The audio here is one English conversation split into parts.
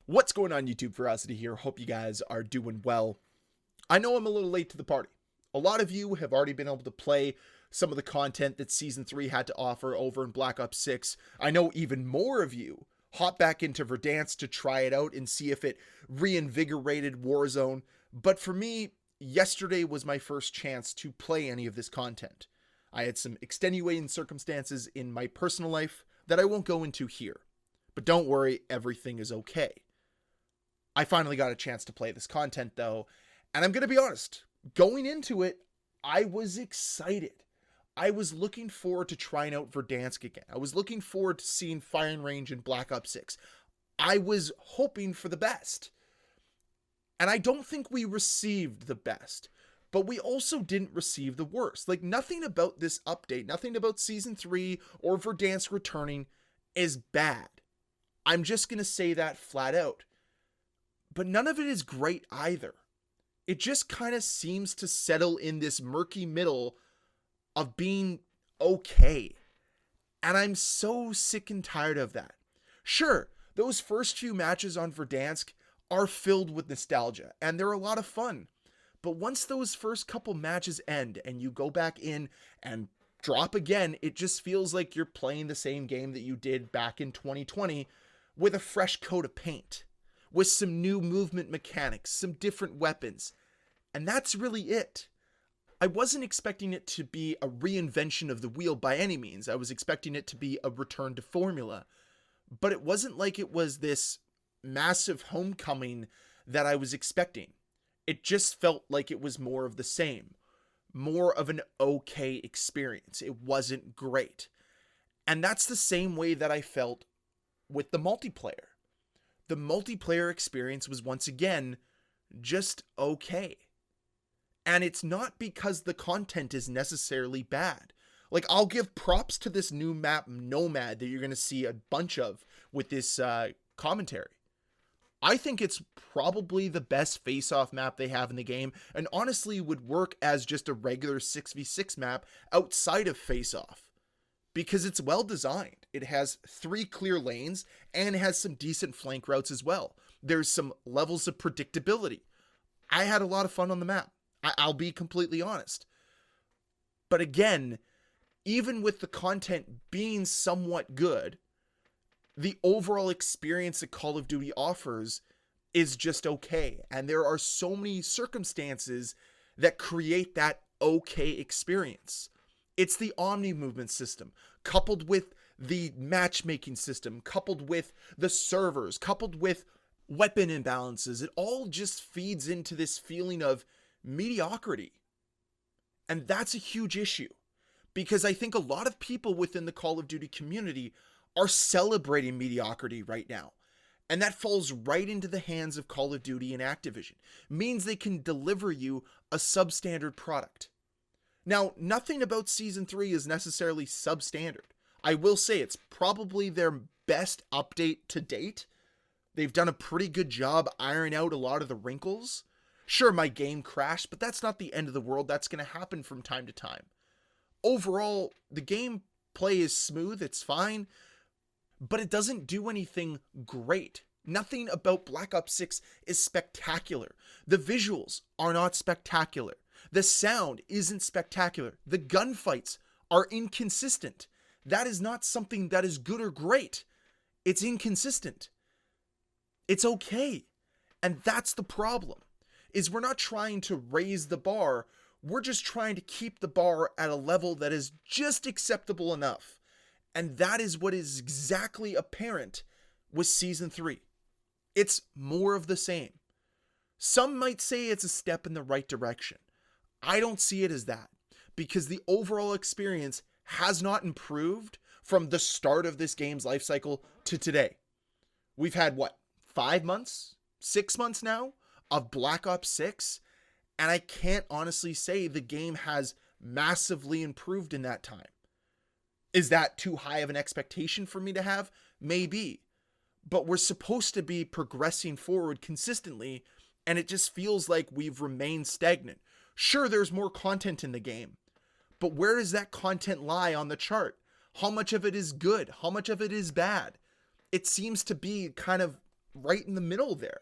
What's going on, YouTube? Ferocity here. Hope you guys are doing well. I know I'm a little late to the party. A lot of you have already been able to play some of the content that Season 3 had to offer over in Black Ops 6. I know even more of you hop back into Verdansk to try it out and see if it reinvigorated Warzone. But for me, yesterday was my first chance to play any of this content. I had some extenuating circumstances in my personal life that I won't go into here. But don't worry, everything is okay. I finally got a chance to play this content though, and I'm going to be honest, going into it, I was excited. I was looking forward to trying out Verdansk again. I was looking forward to seeing firing range in Black Ops 6. I was hoping for the best. And I don't think we received the best, but we also didn't receive the worst. Like, nothing about this update, nothing about Season 3 or Verdansk returning is bad. I'm just going to say that flat out. But none of it is great either. It just kind of seems to settle in this murky middle of being okay. And I'm so sick and tired of that. Sure, those first few matches on Verdansk are filled with nostalgia, and they're a lot of fun. But once those first couple matches end and you go back in and drop again, it just feels like you're playing the same game that you did back in 2020 with a fresh coat of paint, with some new movement mechanics, some different weapons. And that's really it. I wasn't expecting it to be a reinvention of the wheel by any means. I was expecting it to be a return to formula. But it wasn't like it was this massive homecoming that I was expecting. It just felt like it was more of the same. More of an okay experience. It wasn't great. And that's the same way that I felt with the multiplayer. The multiplayer experience was once again just okay. And it's not because the content is necessarily bad. Like, I'll give props to this new map, Nomad, that you're going to see a bunch of with this commentary. I think it's probably the best face-off map they have in the game, and honestly would work as just a regular 6v6 map outside of face-off. Because it's well designed. It has 3 clear lanes and has some decent flank routes as well. There's some levels of predictability. I had a lot of fun on the map. I'll be completely honest. But again, even with the content being somewhat good, the overall experience that Call of Duty offers is just okay. And there are so many circumstances that create that okay experience. It's the Omni movement system, coupled with the matchmaking system, coupled with the servers, coupled with weapon imbalances. It all just feeds into this feeling of mediocrity. And that's a huge issue, because I think a lot of people within the Call of Duty community are celebrating mediocrity right now. And that falls right into the hands of Call of Duty and Activision. Means they can deliver you a substandard product. Now, nothing about Season 3 is necessarily substandard. I will say it's probably their best update to date. They've done a pretty good job ironing out a lot of the wrinkles. Sure, my game crashed, but that's not the end of the world. That's going to happen from time to time. Overall, the gameplay is smooth, it's fine, but it doesn't do anything great. Nothing about Black Ops 6 is spectacular. The visuals are not spectacular. The sound isn't spectacular. The gunfights are inconsistent. That is not something that is good or great. It's inconsistent. It's okay. And that's the problem, is we're not trying to raise the bar. We're just trying to keep the bar at a level that is just acceptable enough. And that is what is exactly apparent with Season 3. It's more of the same. Some might say it's a step in the right direction. I don't see it as that, because the overall experience has not improved from the start of this game's life cycle to today. We've had, 5 months, 6 months now of Black Ops 6, and I can't honestly say the game has massively improved in that time. Is that too high of an expectation for me to have? Maybe. But we're supposed to be progressing forward consistently, and it just feels like we've remained stagnant. Sure, there's more content in the game, but where does that content lie on the chart? How much of it is good? How much of it is bad? It seems to be kind of right in the middle there.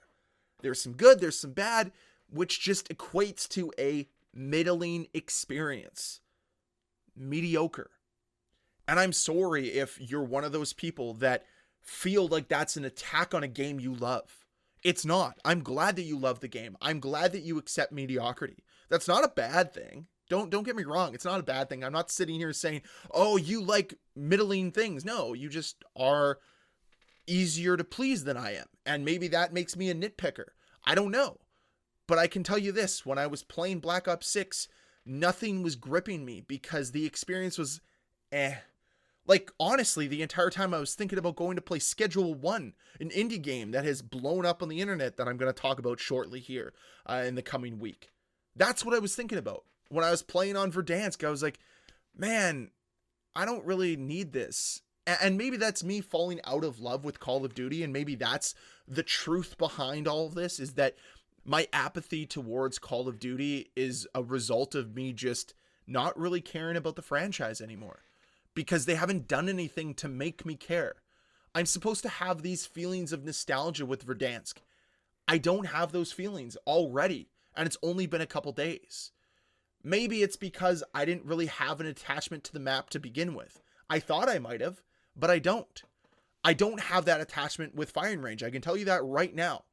There's some good, there's some bad, which just equates to a middling experience. Mediocre. And I'm sorry if you're one of those people that feel like that's an attack on a game you love. It's not. I'm glad that you love the game. I'm glad that you accept mediocrity. That's not a bad thing. Don't get me wrong. It's not a bad thing. I'm not sitting here saying, oh, you like middling things. No, you just are easier to please than I am. And maybe that makes me a nitpicker. I don't know. But I can tell you this, when I was playing Black Ops 6, nothing was gripping me because the experience was Like, honestly, the entire time I was thinking about going to play Schedule 1, an indie game that has blown up on the internet that I'm going to talk about shortly here in the coming week. That's what I was thinking about. When I was playing on Verdansk, I was like, man, I don't really need this. And maybe that's me falling out of love with Call of Duty, and maybe that's the truth behind all of this, is that my apathy towards Call of Duty is a result of me just not really caring about the franchise anymore. Because they haven't done anything to make me care. I'm supposed to have these feelings of nostalgia with Verdansk. I don't have those feelings already, and it's only been a couple days. Maybe it's because I didn't really have an attachment to the map to begin with. I thought I might have, but I don't. I don't have that attachment with firing range. I can tell you that right now.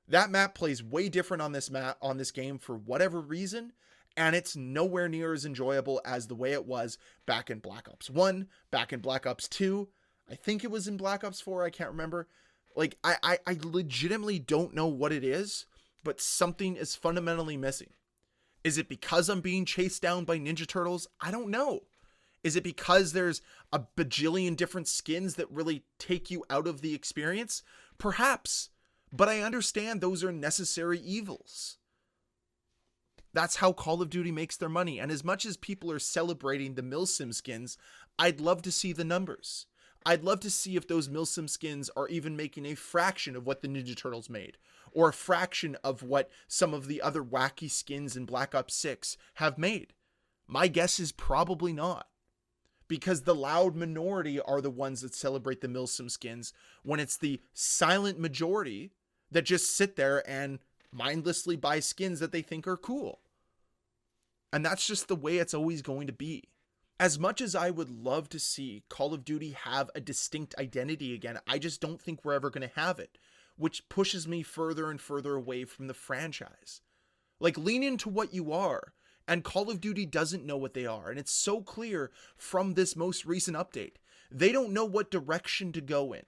That map plays way different on this game for whatever reason. And it's nowhere near as enjoyable as the way it was back in Black Ops 1, back in Black Ops 2. I think it was in Black Ops 4. I can't remember. Like, I legitimately don't know what it is, but something is fundamentally missing. Is it because I'm being chased down by Ninja Turtles? I don't know. Is it because there's a bajillion different skins that really take you out of the experience? Perhaps. But I understand those are necessary evils. That's how Call of Duty makes their money. And as much as people are celebrating the Milsim skins, I'd love to see the numbers. I'd love to see if those Milsim skins are even making a fraction of what the Ninja Turtles made, or a fraction of what some of the other wacky skins in Black Ops 6 have made. My guess is probably not. Because the loud minority are the ones that celebrate the Milsim skins, when it's the silent majority that just sit there and mindlessly buy skins that they think are cool. And that's just the way it's always going to be. As much as I would love to see Call of Duty have a distinct identity again, I just don't think we're ever going to have it, which pushes me further and further away from the franchise. Like, lean into what you are, and Call of Duty doesn't know what they are, and it's so clear from this most recent update. They don't know what direction to go in.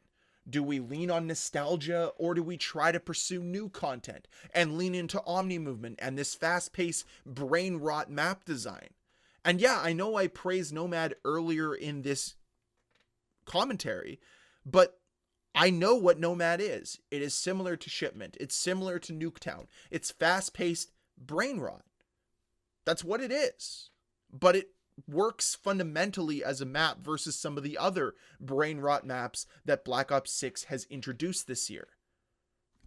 Do we lean on nostalgia, or do we try to pursue new content and lean into Omni movement and this fast-paced brain rot map design? And yeah, I know I praised Nomad earlier in this commentary, but I know what Nomad is. It is similar to Shipment. It's similar to Nuketown. It's fast-paced brain rot. That's what it is. But it works fundamentally as a map versus some of the other brain rot maps that Black Ops 6 has introduced this year.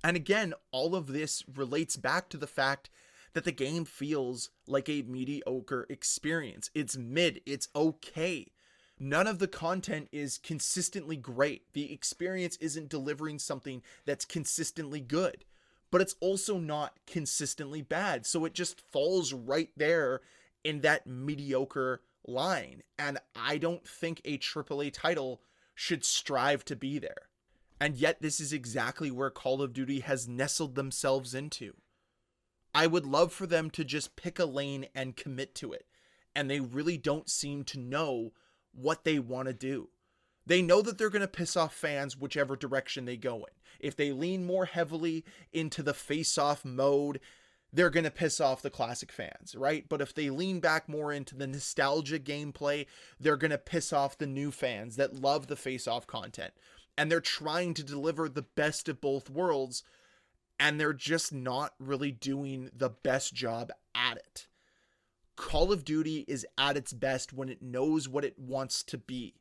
And again, all of this relates back to the fact that the game feels like a mediocre experience. It's mid, it's okay. None of the content is consistently great. The experience isn't delivering something that's consistently good, but it's also not consistently bad. So it just falls right there in that mediocre line. And I don't think a AAA title should strive to be there. And yet this is exactly where Call of Duty has nestled themselves into. I would love for them to just pick a lane and commit to it. And they really don't seem to know what they want to do. They know that they're going to piss off fans whichever direction they go in. If they lean more heavily into the face-off mode, they're going to piss off the classic fans, right? But if they lean back more into the nostalgia gameplay, they're going to piss off the new fans that love the face-off content. And they're trying to deliver the best of both worlds, and they're just not really doing the best job at it. Call of Duty is at its best when it knows what it wants to be.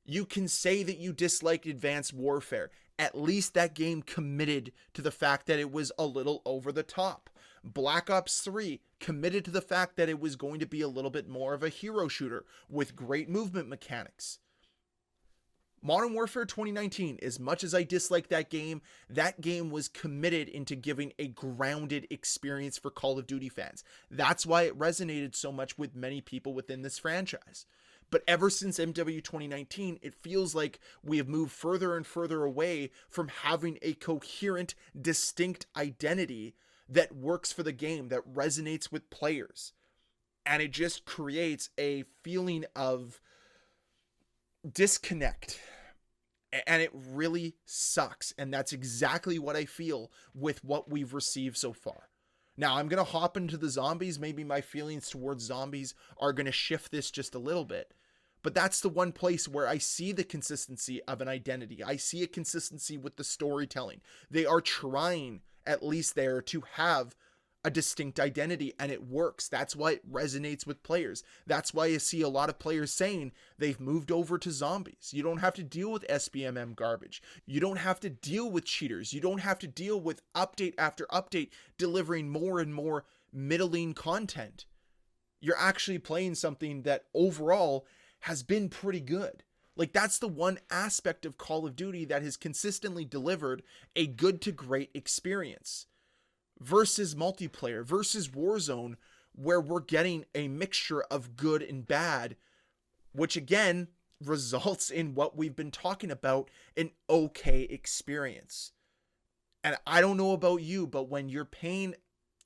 You can say that you dislike Advanced Warfare. At least that game committed to the fact that it was a little over the top. Black Ops 3 committed to the fact that it was going to be a little bit more of a hero shooter with great movement mechanics. Modern Warfare 2019, as much as I dislike that game was committed into giving a grounded experience for Call of Duty fans. That's why it resonated so much with many people within this franchise. But ever since MW 2019, it feels like we have moved further and further away from having a coherent, distinct identity that works for the game, that resonates with players. And it just creates a feeling of disconnect. And it really sucks. And that's exactly what I feel with what we've received so far. Now, I'm going to hop into the zombies. Maybe my feelings towards zombies are going to shift this just a little bit. But that's the one place where I see the consistency of an identity. I see a consistency with the storytelling. They are trying, at least there, to have a distinct identity, and it works. That's why it resonates with players. That's why you see a lot of players saying they've moved over to zombies. You don't have to deal with SBMM garbage. You don't have to deal with cheaters. You don't have to deal with update after update delivering more and more middling content. You're actually playing something that overall has been pretty good. Like, that's the one aspect of Call of Duty that has consistently delivered a good to great experience. Versus multiplayer, versus Warzone, where we're getting a mixture of good and bad, which again results in what we've been talking about, an okay experience. And I don't know about you, but when you're paying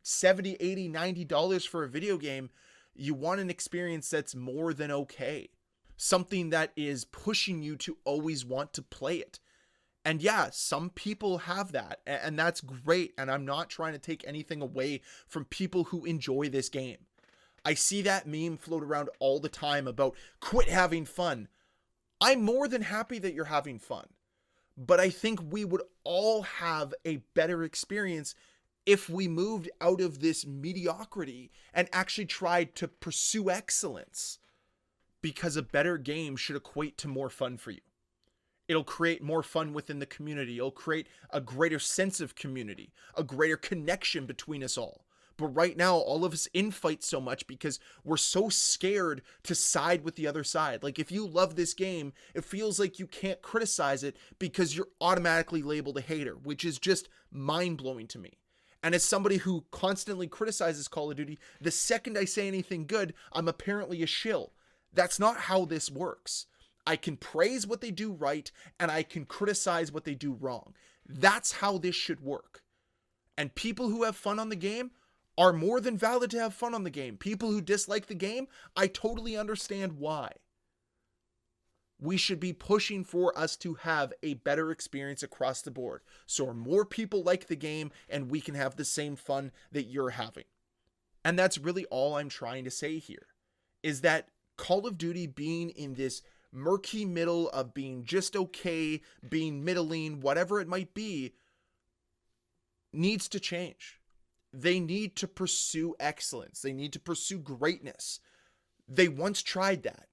$70, $80, $90 for a video game, you want an experience that's more than okay. Something that is pushing you to always want to play it. And yeah, some people have that, and that's great. And I'm not trying to take anything away from people who enjoy this game. I see that meme float around all the time about quit having fun. I'm more than happy that you're having fun. But I think we would all have a better experience if we moved out of this mediocrity and actually tried to pursue excellence. Because a better game should equate to more fun for you. It'll create more fun within the community. It'll create a greater sense of community, a greater connection between us all. But right now, all of us infight so much because we're so scared to side with the other side. Like, if you love this game, it feels like you can't criticize it because you're automatically labeled a hater, which is just mind-blowing to me. And as somebody who constantly criticizes Call of Duty, the second I say anything good, I'm apparently a shill. That's not how this works. I can praise what they do right, and I can criticize what they do wrong. That's how this should work. And people who have fun on the game are more than valid to have fun on the game. People who dislike the game, I totally understand why. We should be pushing for us to have a better experience across the board, so more people like the game, and we can have the same fun that you're having. And that's really all I'm trying to say here, is that Call of Duty being in this murky middle of being just okay, being middling, whatever it might be, needs to change. They need to pursue excellence. They need to pursue greatness. They once tried that,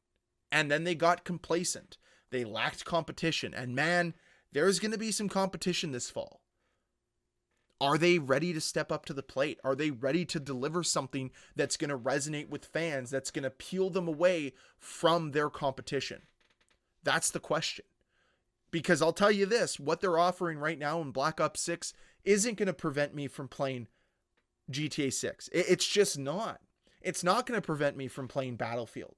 and then they got complacent. They lacked competition, and man, there's going to be some competition this fall. Are they ready to step up to the plate? Are they ready to deliver something that's going to resonate with fans, that's going to peel them away from their competition? That's the question. Because I'll tell you this, what they're offering right now in Black Ops 6 isn't going to prevent me from playing GTA 6. It's just not. It's not going to prevent me from playing Battlefield.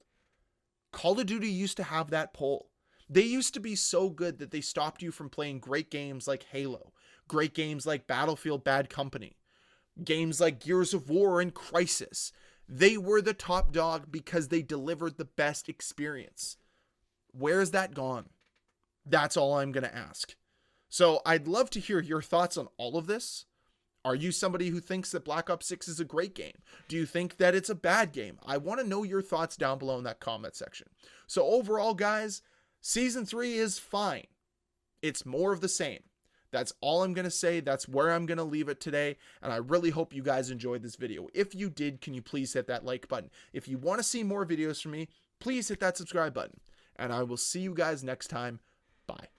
Call of Duty used to have that pull. They used to be so good that they stopped you from playing great games like Halo, great games like Battlefield Bad Company, games like Gears of War and Crysis. They were the top dog because they delivered the best experience. Where's that gone? That's all I'm going to ask. So I'd love to hear your thoughts on all of this. Are you somebody who thinks that Black Ops 6 is a great game? Do you think that it's a bad game? I want to know your thoughts down below in that comment section. So overall, guys, Season 3 is fine. It's more of the same. That's all I'm going to say. That's where I'm going to leave it today. And I really hope you guys enjoyed this video. If you did, can you please hit that like button? If you want to see more videos from me, please hit that subscribe button. And I will see you guys next time. Bye.